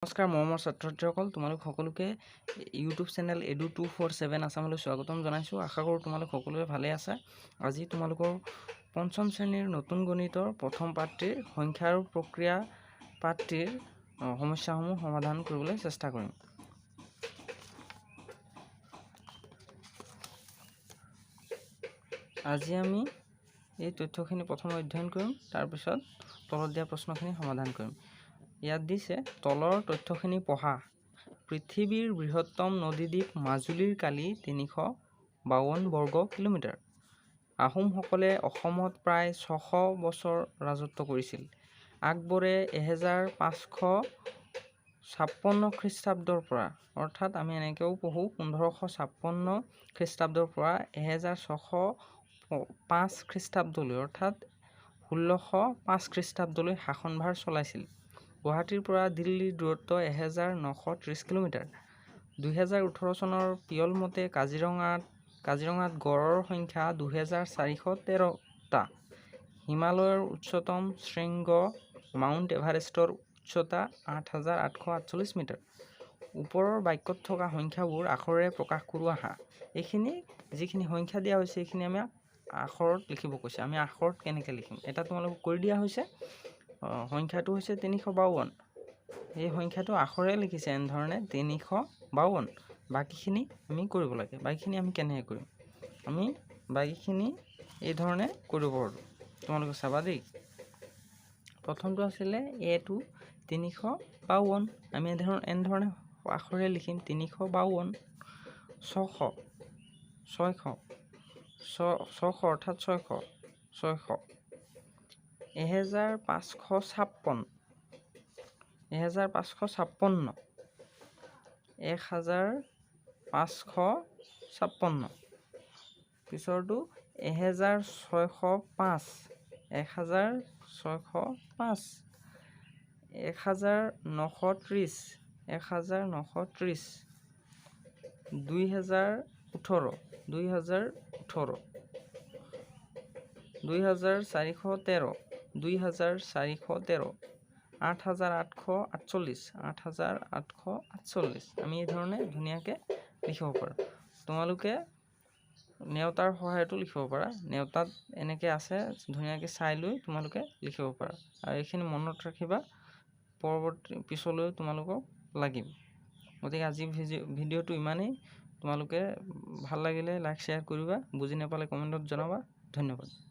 নমস্কাৰ মৰমৰ ছাত্ৰ-ছাত্ৰীসকল, তোমালোক সকলোকে ইউটিউব চেনেল edu247 আছামলৈ স্বাগতম জনাইছোঁ। আশা কৰোঁ তোমালোক সকলোৱে ভালে আছে। আজি তোমালোকৰ পঞ্চম শ্ৰেণীৰ নতুন গণিতৰ প্ৰথম পাঠটিৰ সংখ্যা আৰু প্ৰক্ৰিয়া পাঠটিৰ সমস্যাসমূহ সমাধান কৰিবলৈ চেষ্টা কৰিম। আজি আমি এই তথ্যখিনি প্ৰথম অধ্যয়ন কৰিম, তাৰপিছত তলত দিয়া প্ৰশ্নখিনি সমাধান কৰিম। ইয়াত দিছে তলৰ তথ্যখিনি পঢ়া। পৃথিৱীৰ বৃহত্তম নদীদ্বীপ মাজুলীৰ কালি ৩৫২ বৰ্গ কিলোমিটাৰ। আহোমসকলে অসমত প্ৰায় ৬০০ বছৰ ৰাজত্ব কৰিছিল। আকবৰে ১৫৫৬ খ্ৰীষ্টাব্দৰ পৰা, অৰ্থাৎ আমি এনেকৈও পঢ়োঁ ১৫৫৬ খ্ৰীষ্টাব্দৰ পৰা ১৬০৫ খ্ৰীষ্টাব্দলৈ, অৰ্থাৎ ১৬০৫ খ্ৰীষ্টাব্দলৈ শাসনভাৰ চলাইছিল। গুৱাহাটীৰ পৰা দিল্লীৰ দূৰত্ব ১৯৩০ কিলোমিটাৰ। ২০১৮ চনৰ পিয়ল মতে কাজিৰঙাত গড়ৰ সংখ্যা ২৪১৩টা। হিমালয়ৰ উচ্চতম শৃংগ মাউণ্ট এভাৰেষ্টৰ উচ্চতা ৮৮৪৮ মিটাৰ। ওপৰৰ বাক্যত থকা সংখ্যাবোৰ আখৰেৰে প্ৰকাশ কৰোঁ আহা। এইখিনি যিখিনি সংখ্যা দিয়া হৈছে এইখিনি আমি আখৰত লিখিব কৈছে। আমি আখৰত কেনেকৈ লিখিম এটা তোমালোকক কৰি দিয়া হৈছে। সংখ্যাটো হৈছে ৩৫২। এই সংখ্যাটো আখৰে লিখিছে এনেধৰণে ৩৫২। বাকীখিনি আমি কৰিব লাগে। বাকীখিনি আমি কেনেকৈ কৰিম? আমি বাকীখিনি এই ধৰণে কৰিব পাৰোঁ। তোমালোকে চাবা দেই। প্ৰথমটো আছিলে এটো ৩৫২। আমি এনেধৰণে আখৰে লিখিম ৩৫২। ৬০০ অৰ্থাৎ ৬০০। ১৫৫৬ ১৫৫৫ পিছৰটো ১৬০৫ ১৬০৫ ১৯৩০ ২০১৮ ২৪১৩ ২৪১৩ ৮৮৪৮ আমি এই ধৰণে ধুনীয়াকৈ লিখিব পাৰোঁ। তোমালোকে নেওতাৰ সহায়তো লিখিব পাৰা। নেওতাত এনেকৈ আছে, ধুনীয়াকৈ চাই লৈ তোমালোকে লিখিব পাৰা। আৰু এইখিনি মনত ৰাখিবা, পৰৱৰ্তী পিছলৈ তোমালোকক লাগিব। গতিকে আজি ভিডিঅ'টো ইমানেই। তোমালোকে ভাল লাগিলে লাইক শ্বেয়াৰ কৰিবা, বুজি নাপালে কমেণ্টত জনাবা। ধন্যবাদ।